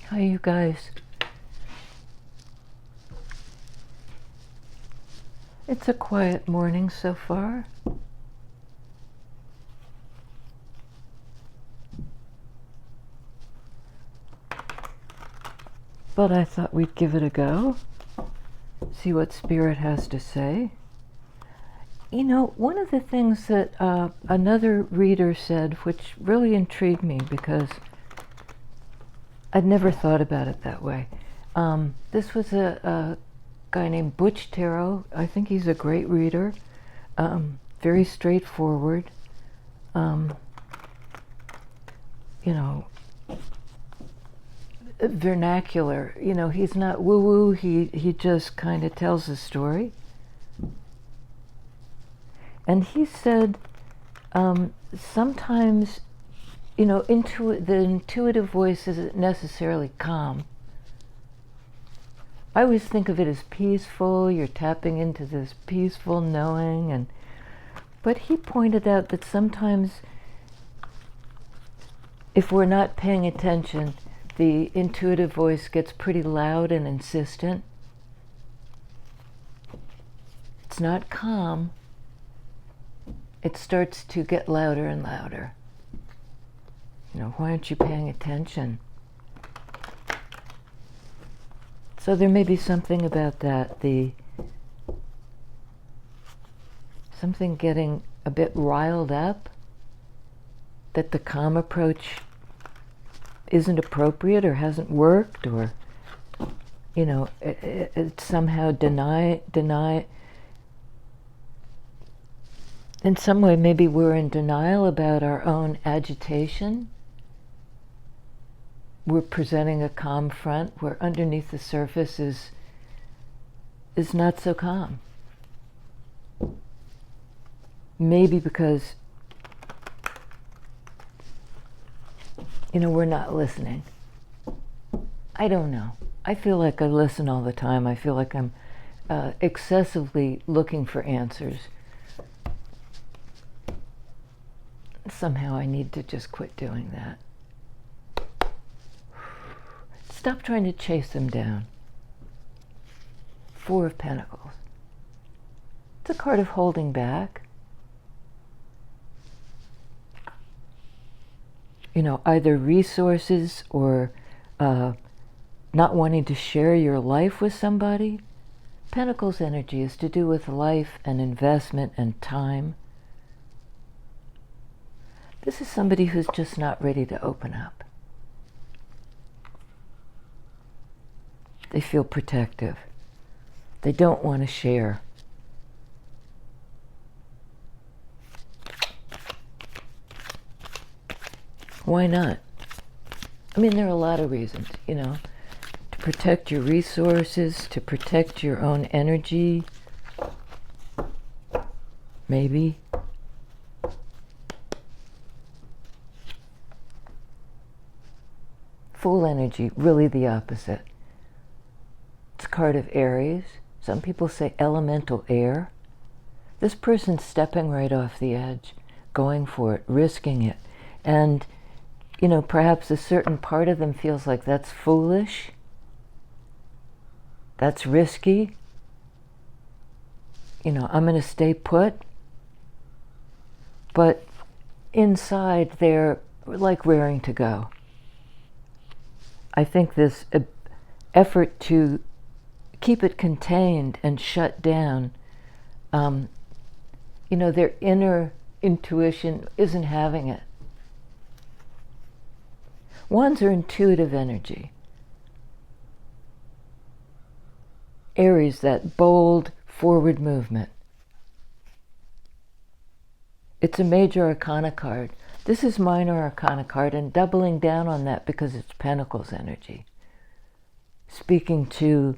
Hi, you guys. It's a quiet morning so far. But I thought we'd give it a go, see what Spirit has to say. You know, one of the things that another reader said, which really intrigued me because I'd never thought about it that way. This was a guy named Butch Tarot. I think he's a great reader, very straightforward. You know, vernacular. You know, he's not woo-woo. He just kind of tells a story. And he said, sometimes, you know, the intuitive voice isn't necessarily calm. I always think of it as peaceful. You're tapping into this peaceful knowing, but he pointed out that sometimes, if we're not paying attention, the intuitive voice gets pretty loud and insistent. It's not calm. It starts to get louder and louder. You know, why aren't you paying attention? So there may be something about that, something getting a bit riled up, that the calm approach isn't appropriate or hasn't worked, or, you know, it somehow deny. In some way, maybe we're in denial about our own agitation. We're presenting a calm front where underneath the surface is not so calm. Maybe because, you know, we're not listening. I don't know. I feel like I listen all the time. I feel like I'm excessively looking for answers. Somehow I need to just quit doing that. Stop trying to chase them down. Four of Pentacles. It's a card of holding back. You know, either resources or not wanting to share your life with somebody. Pentacles energy is to do with life and investment and time. This is somebody who's just not ready to open up. They feel protective. They don't want to share. Why not? I mean, there are a lot of reasons, you know, to protect your resources, to protect your own energy, maybe. Fool energy, really the opposite. It's a card of Aries. Some people say elemental air. This person's stepping right off the edge, going for it, risking it. And, you know, perhaps a certain part of them feels like that's foolish, that's risky. You know, I'm going to stay put. But inside, they're like raring to go. I think this effort to keep it contained and shut down, you know, their inner intuition isn't having it. Wands are intuitive energy. Aries, that bold forward movement. It's a major arcana card. This is minor arcana card, and doubling down on that because it's Pentacles energy. Speaking to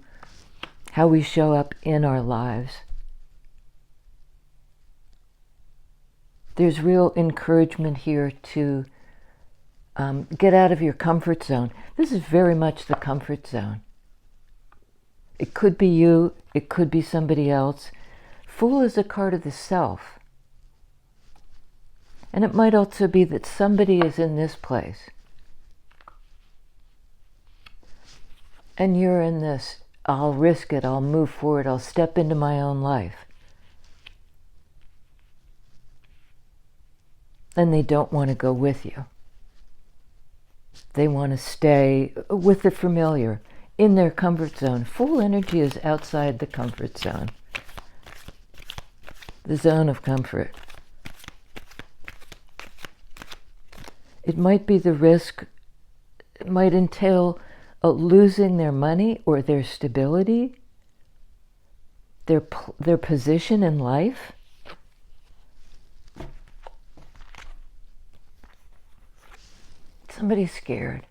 how we show up in our lives. There's real encouragement here to get out of your comfort zone. This is very much the comfort zone. It could be you, it could be somebody else. Fool is a card of the self. And it might also be that somebody is in this place. And you're in this, I'll risk it, I'll move forward, I'll step into my own life. And they don't want to go with you. They want to stay with the familiar, in their comfort zone. Full energy is outside the comfort zone, the zone of comfort. It might be the risk, it might entail losing their money or their stability, their position in life. Somebody's scared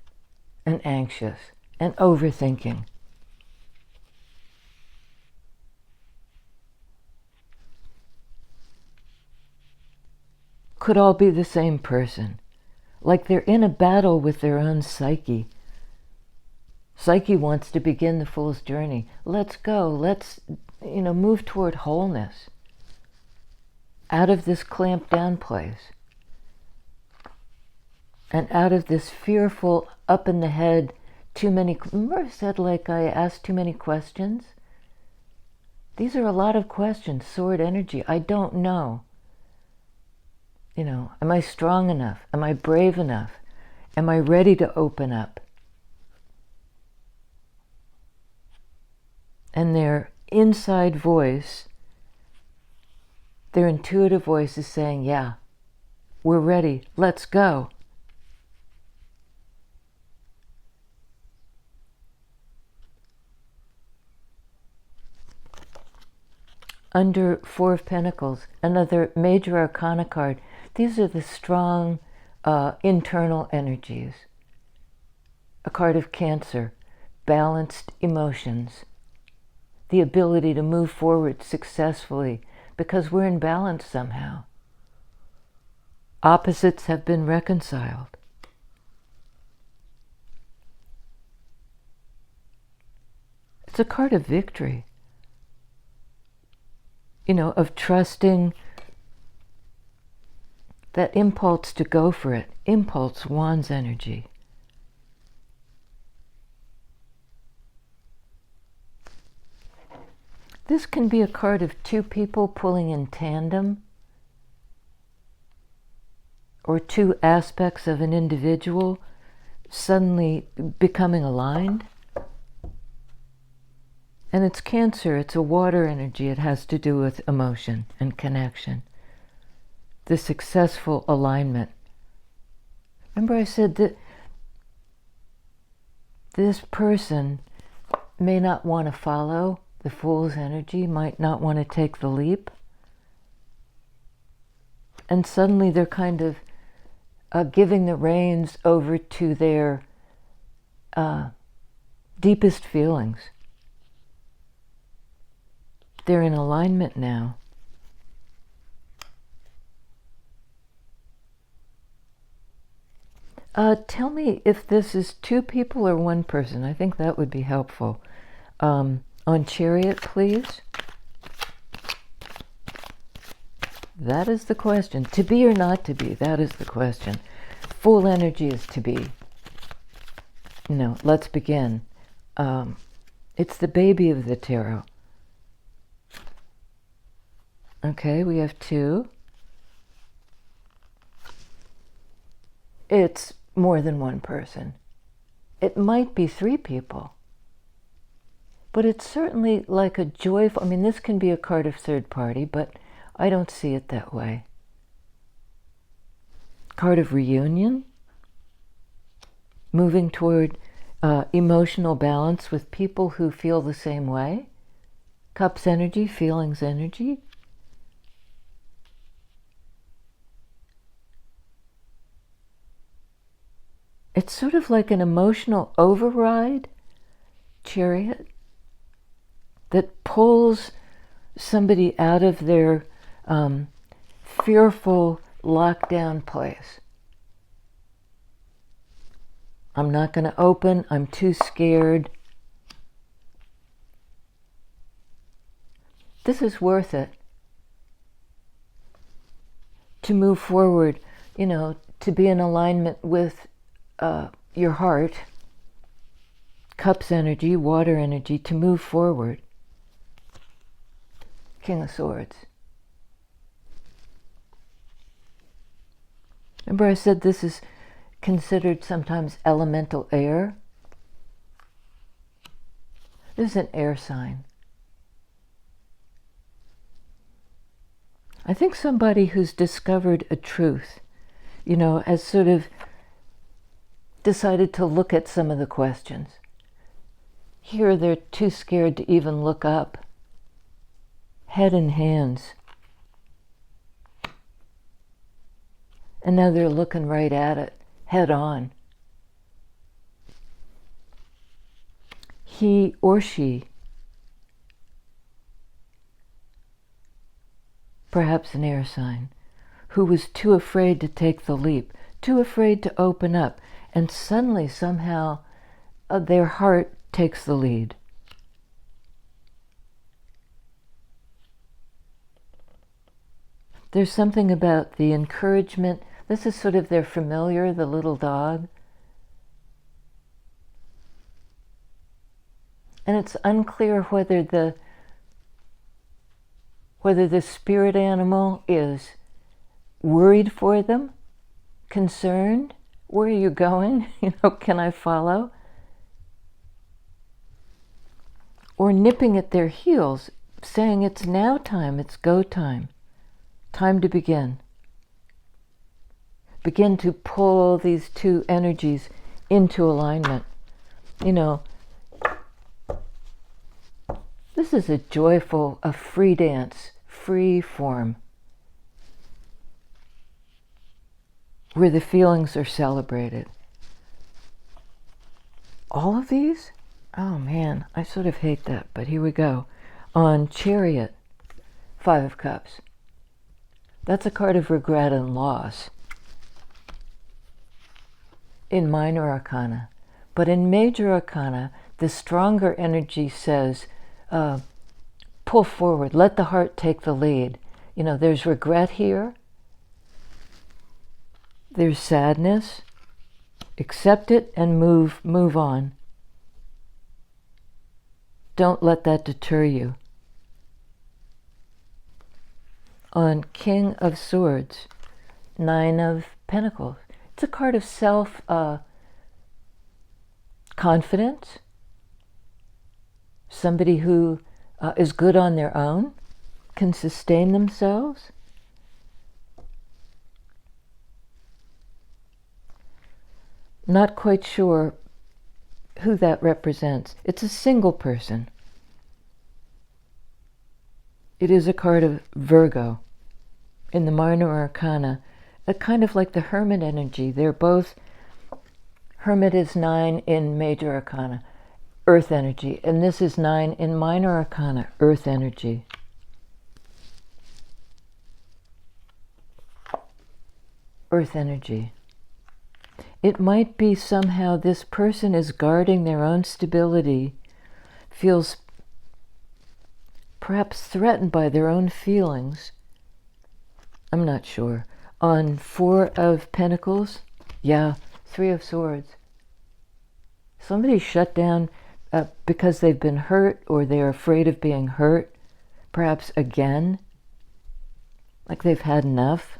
and anxious and overthinking. Could all be the same person. Like they're in a battle with their own psyche. Psyche wants to begin the fool's journey. Let's go. Let's, move toward wholeness. Out of this clamped down place. And out of this fearful, up in the head, remember I said like I asked too many questions? These are a lot of questions, sword energy. I don't know. Am I strong enough? Am I brave enough? Am I ready to open up? And their inside voice, their intuitive voice is saying, yeah, we're ready, let's go. Under Four of Pentacles, another major arcana card. These are the strong internal energies. A card of Cancer, balanced emotions. The ability to move forward successfully because we're in balance somehow. Opposites have been reconciled. It's a card of victory. Of trusting that impulse to go for it. Impulse, Wands energy. This can be a card of two people pulling in tandem, or two aspects of an individual suddenly becoming aligned. And it's Cancer, it's a water energy. It has to do with emotion and connection. The successful alignment. Remember I said that this person may not want to follow the Fool's energy, might not want to take the leap. And suddenly they're kind of giving the reins over to their deepest feelings. They're in alignment now. Tell me if this is two people or one person. I think that would be helpful. On Chariot, please. That is the question. To be or not to be, that is the question. Full energy is to be. No, let's begin. It's the baby of the tarot. Okay, we have two. It's more than one person. It might be three people. But it's certainly like a joyful, this can be a card of third party, but I don't see it that way. Card of reunion. Moving toward emotional balance with people who feel the same way. Cups energy, feelings energy. It's sort of like an emotional override, Chariot, that pulls somebody out of their fearful lockdown place. I'm not going to open, I'm too scared. This is worth it. To move forward, to be in alignment with your heart, Cups energy, water energy, to move forward. King of Swords. Remember I said this is considered sometimes elemental air? This is an air sign. I think somebody who's discovered a truth, has sort of decided to look at some of the questions. Here they're too scared to even look up. Head in hands. And now they're looking right at it, head on. He or she, perhaps an air sign, who was too afraid to take the leap, too afraid to open up, and suddenly somehow their heart takes the lead. There's something about the encouragement. This is sort of their familiar, the little dog. And it's unclear whether the spirit animal is worried for them, concerned. Where are you going? Can I follow? Or nipping at their heels, saying it's now time, it's go time. Time to begin. Begin to pull these two energies into alignment. This is a joyful, a free dance, free form, where the feelings are celebrated. All of these? Oh man, I sort of hate that, but here we go. On Chariot, 5 of Cups. That's a card of regret and loss in minor arcana. But in major arcana, the stronger energy says, pull forward, let the heart take the lead. There's regret here. There's sadness. Accept it and move on. Don't let that deter you. On King of Swords, 9 of Pentacles. It's a card of self-confidence. Somebody who is good on their own, can sustain themselves. Not quite sure who that represents. It's a single person. It is a card of Virgo in the minor arcana, a kind of like the Hermit energy. They're both, Hermit is 9 in major arcana, earth energy, and this is 9 in minor arcana, earth energy. Earth energy. It might be somehow this person is guarding their own stability, feels perhaps threatened by their own feelings. I'm not sure. On 4 of Pentacles, 3 of Swords. Somebody shut down because they've been hurt, or they're afraid of being hurt, perhaps again, like they've had enough.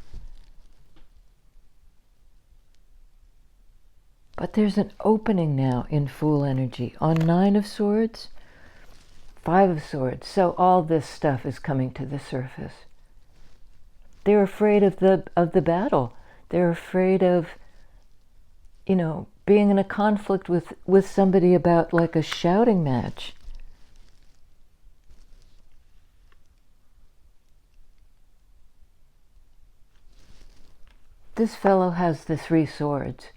But there's an opening now in Fool energy. On 9 of Swords, 5 of Swords. So all this stuff is coming to the surface. They're afraid of the battle. They're afraid of, being in a conflict with somebody about like a shouting match. This fellow has the 3 swords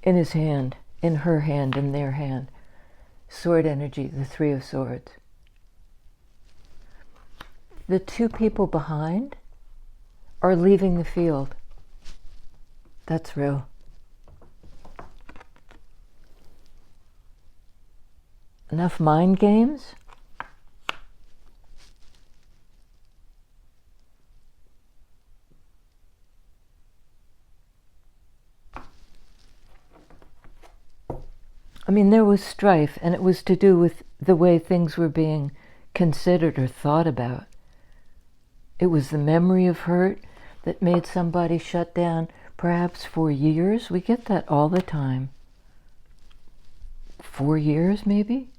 in his hand, in her hand, in their hand. Sword energy, the 3 of Swords. The 2 people behind are leaving the field. That's real. Enough mind games? I mean, there was strife, and it was to do with the way things were being considered or thought about. It was the memory of hurt that made somebody shut down, perhaps for years. We get that all the time. 4 years, maybe?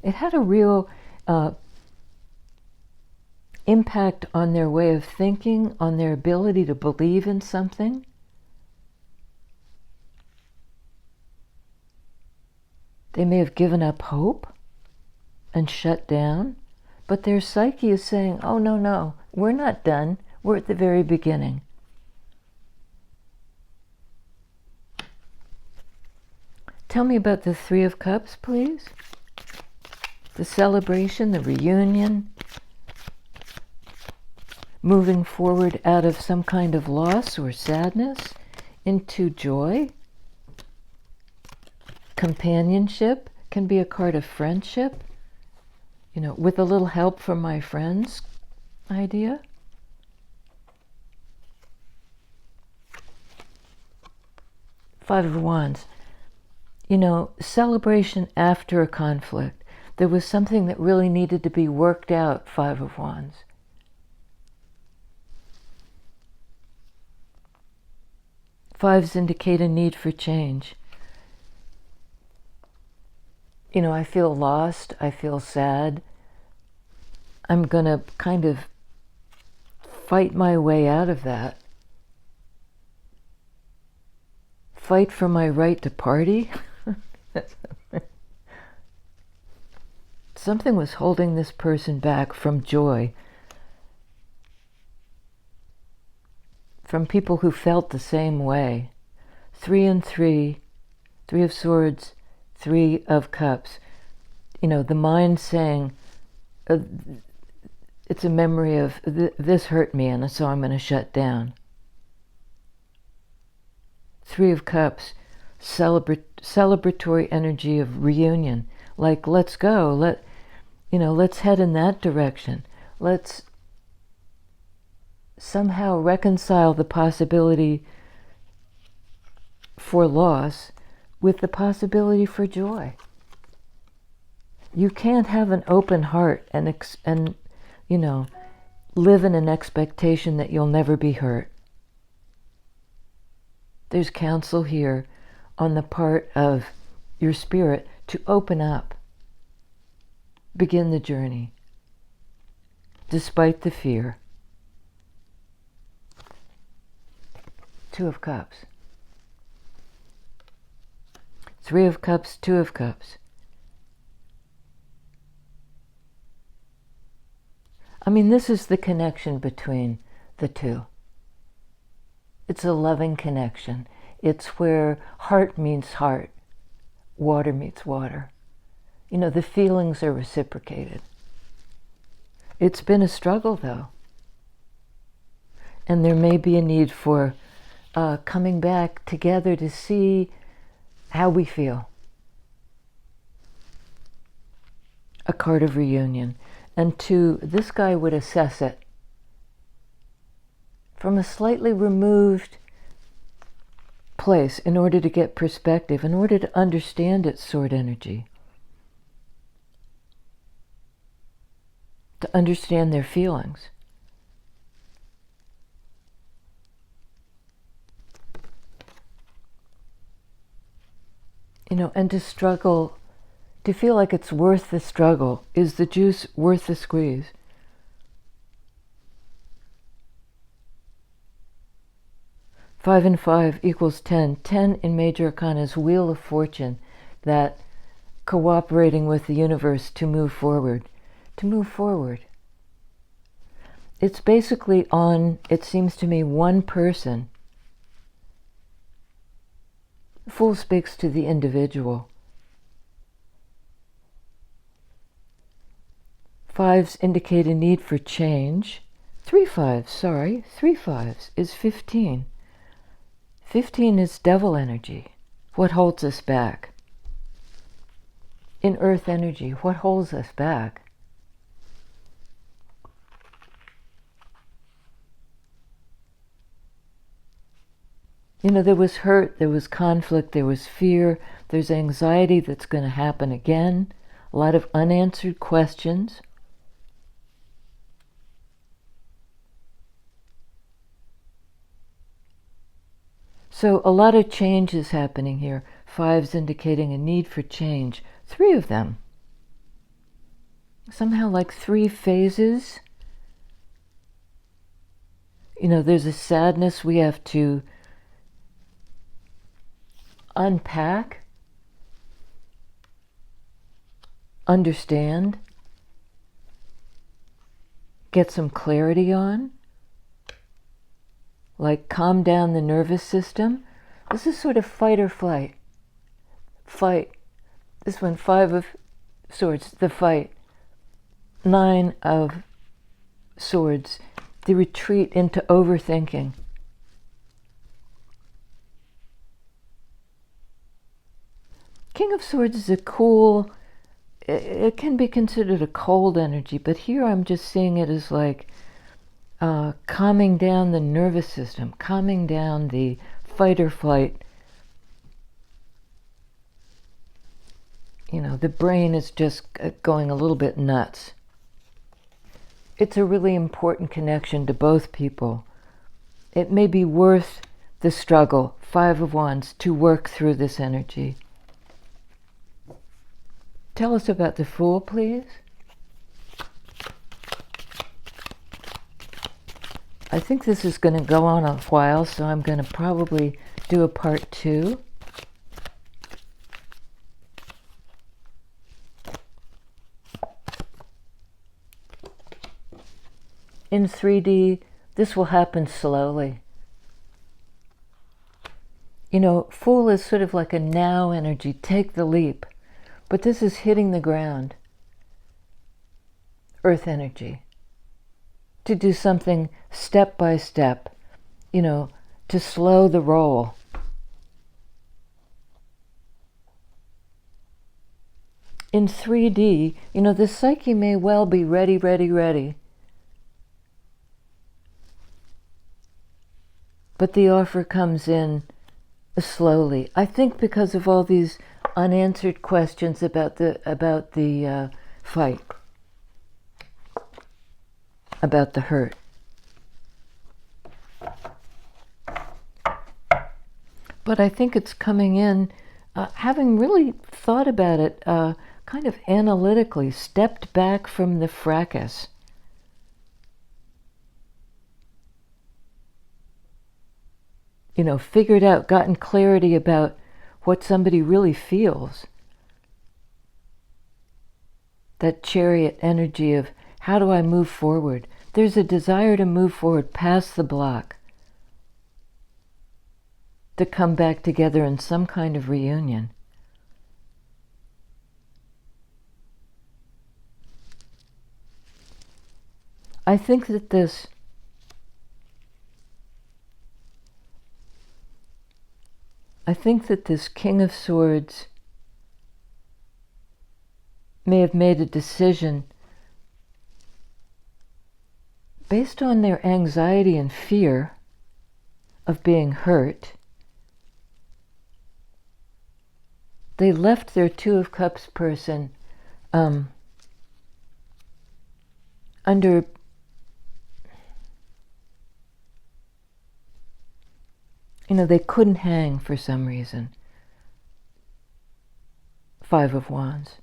It had a real impact on their way of thinking, on their ability to believe in something. They may have given up hope and shut down, but their psyche is saying, oh, no, we're not done. We're at the very beginning. Tell me about the Three of Cups, please. The celebration, the reunion, moving forward out of some kind of loss or sadness into joy. Companionship can be a card of friendship, with a little help from my friends idea. Five of Wands. Celebration after a conflict. There was something that really needed to be worked out, Five of Wands. Fives indicate a need for change. I feel lost, I feel sad. I'm going to kind of fight my way out of that. Fight for my right to party. Something was holding this person back from joy. From people who felt the same way. 3 and 3, 3 of Swords, 3 of Cups. The mind saying, it's a memory of this hurt me, and so I'm going to shut down. 3 of Cups, celebratory energy of reunion. Like, let's go, let's head in that direction. Let's somehow reconcile the possibility for loss with the possibility for joy. You can't have an open heart and live in an expectation that you'll never be hurt. There's counsel here on the part of your spirit to open up, begin the journey, despite the fear. 2 of Cups. 3 of Cups, 2 of Cups. I mean, this is the connection between the two. It's a loving connection. It's where heart meets heart, water meets water. The feelings are reciprocated. It's been a struggle, though. And there may be a need for coming back together to see how we feel. A card of reunion. And 2, this guy would assess it from a slightly removed place in order to get perspective, in order to understand its sword energy, to understand their feelings. And to struggle, to feel like it's worth the struggle. Is the juice worth the squeeze? Five and 5 equals 10. 10 in Major Arcana is Wheel of Fortune, that cooperating with the universe to move forward. To move forward. It's basically on, it seems to me, one person. Fool speaks to the individual. 5s indicate a need for change. 3 5s is 15. 15 is devil energy. What holds us back? In earth energy, what holds us back? There was hurt, there was conflict, there was fear, there's anxiety that's going to happen again, a lot of unanswered questions. So a lot of change is happening here. 5's indicating a need for change. 3 of them. Somehow like 3 phases. There's a sadness we have to unpack, understand, get some clarity on. Like calm down the nervous system. This is sort of fight or flight. Fight. This one, 5 of Swords, the fight. 9 of Swords, the retreat into overthinking. King of Swords is a cool, it can be considered a cold energy, but here I'm just seeing it as like calming down the nervous system, calming down the fight or flight. The brain is just going a little bit nuts. It's a really important connection to both people. It may be worth the struggle, 5 of Wands, to work through this energy. Tell us about the Fool, please. I think this is going to go on a while, so I'm going to probably do a part 2. In 3D, this will happen slowly. Fool is sort of like a now energy, take the leap. But this is hitting the ground. Earth energy. To do something step by step, to slow the roll. In 3D, the psyche may well be ready, ready, ready. But the offer comes in slowly. I think because of all these unanswered questions about the fight, about the hurt. But I think it's coming in, having really thought about it, kind of analytically, stepped back from the fracas. Figured out, gotten clarity about what somebody really feels. That Chariot energy of how do I move forward? There's a desire to move forward past the block, to come back together in some kind of reunion. I think that this King of Swords may have made a decision based on their anxiety and fear of being hurt. They left their 2 of Cups person under they couldn't hang for some reason. 5 of Wands.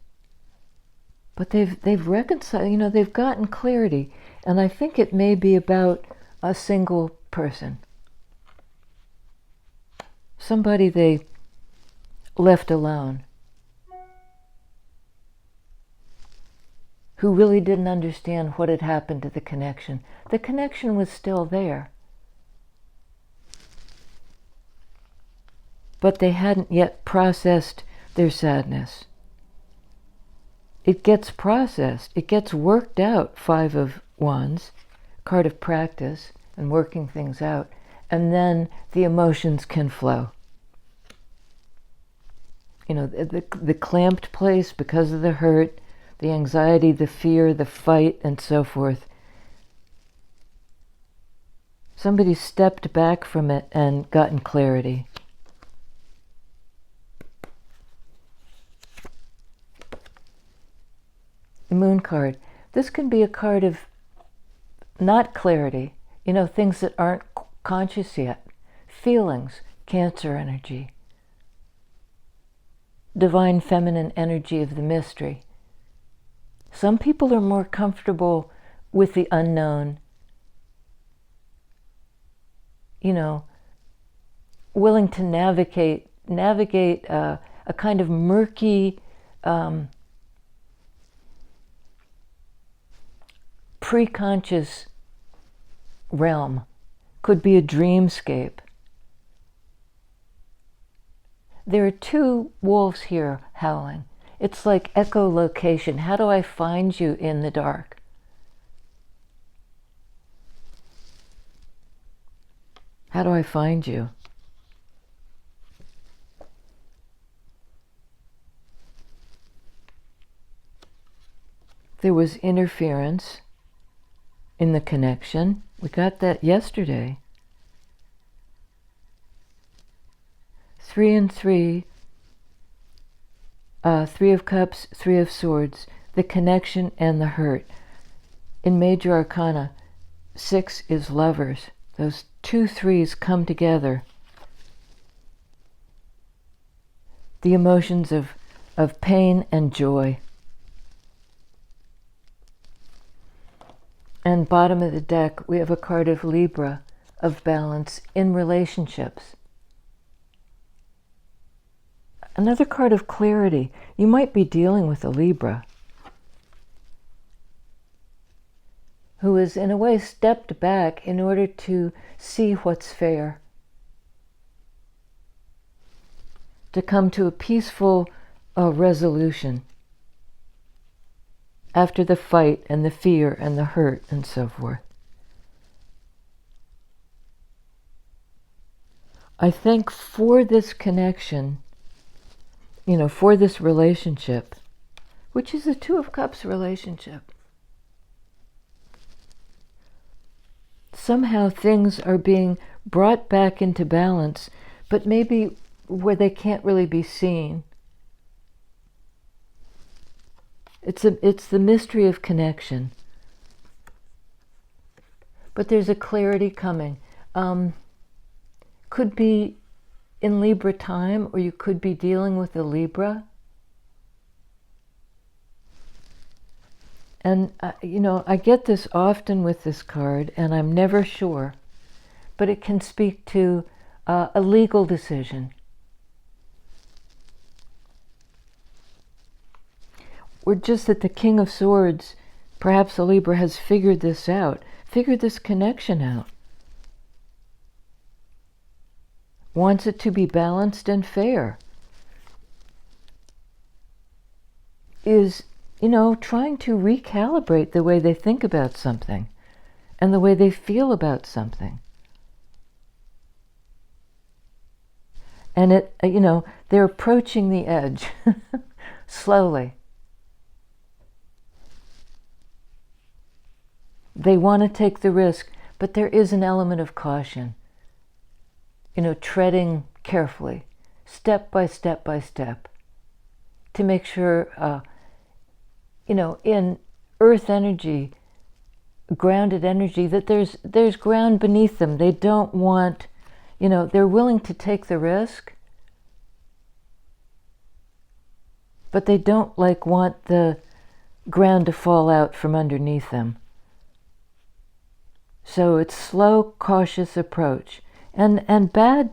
But they've reconciled, they've gotten clarity, and I think it may be about a single person. Somebody they left alone, who really didn't understand what had happened to the connection. The connection was still there, but they hadn't yet processed their sadness. It gets processed, it gets worked out, 5 of Wands, card of practice and working things out, and then the emotions can flow. The clamped place because of the hurt, the anxiety, the fear, the fight, and so forth. Somebody stepped back from it and gotten clarity. The Moon card. This can be a card of not clarity, things that aren't conscious yet. Feelings, Cancer energy. Divine feminine energy of the mystery. Some people are more comfortable with the unknown, willing to navigate a kind of murky, pre-conscious realm. Could be a dreamscape. There are two wolves here howling. It's like echolocation. How do I find you in the dark? How do I find you? There was interference in the connection. We got that yesterday. 3 and 3, 3 of Cups, 3 of Swords, the connection and the hurt. In Major Arcana, 6 is Lovers. Those 2 3s come together. The emotions of pain and joy. And bottom of the deck, we have a card of Libra, of balance in relationships. Another card of clarity. You might be dealing with a Libra who has, in a way, stepped back in order to see what's fair, to come to a peaceful resolution after the fight and the fear and the hurt and so forth. I think for this connection, for this relationship, which is a 2 of Cups relationship, somehow things are being brought back into balance, but maybe where they can't really be seen. It's the mystery of connection. But there's a clarity coming. Could be in Libra time, or you could be dealing with a Libra. And, I get this often with this card, and I'm never sure, but it can speak to a legal decision. Or just that the King of Swords, perhaps a Libra, has figured this out, figured this connection out. Wants it to be balanced and fair. Is, trying to recalibrate the way they think about something and the way they feel about something. And they're approaching the edge slowly. They want to take the risk, but there is an element of caution. Treading carefully, step by step by step, to make sure, in earth energy, grounded energy, that there's ground beneath them. They don't want, they're willing to take the risk, but they don't want the ground to fall out from underneath them. So it's slow, cautious approach. And bad,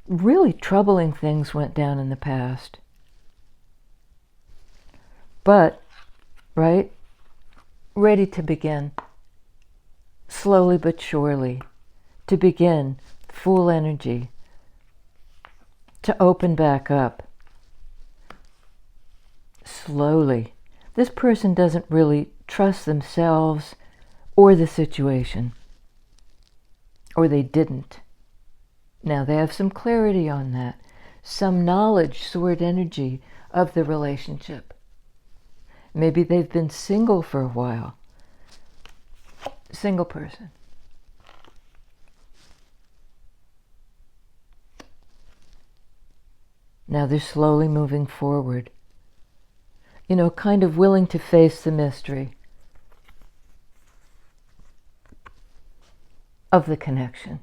really troubling things went down in the past. But, right, ready to begin, slowly but surely, to begin full energy, to open back up, slowly. This person doesn't really trust themselves or the situation. Or they didn't. Now they have some clarity on that, some knowledge, sword energy of the relationship. Maybe they've been single for a while. Single person. Now they're slowly moving forward. Kind of willing to face the mystery of the connection.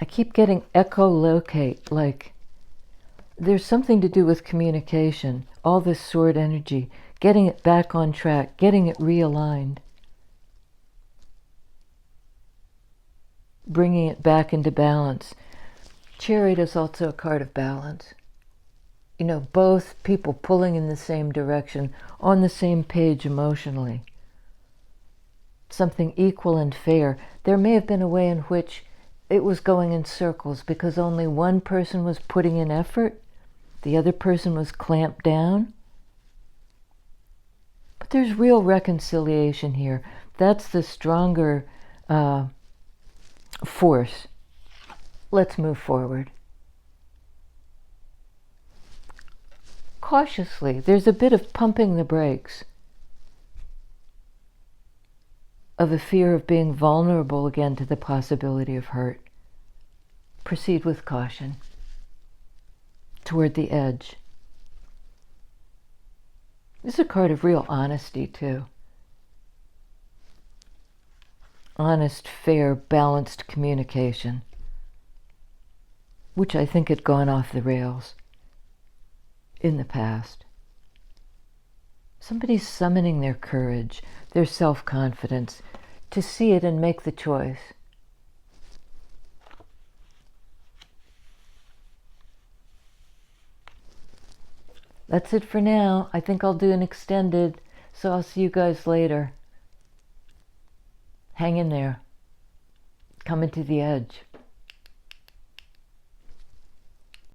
I keep getting echolocate, like there's something to do with communication, all this sword energy, getting it back on track, getting it realigned, bringing it back into balance. Chariot is also a card of balance. Both people pulling in the same direction, on the same page emotionally. Something equal and fair. There may have been a way in which it was going in circles because only one person was putting in effort, the other person was clamped down. But there's real reconciliation here. That's the stronger force. Let's move forward. Cautiously, there's a bit of pumping the brakes, of a fear of being vulnerable again to the possibility of hurt. Proceed with caution toward the edge. This is a card of real honesty, too. Honest, fair, balanced communication, which I think had gone off the rails in the past. Somebody's summoning their courage, their self-confidence, to see it and make the choice. That's it for now. I think I'll do an extended, so I'll see you guys later. Hang in there. Coming to the edge.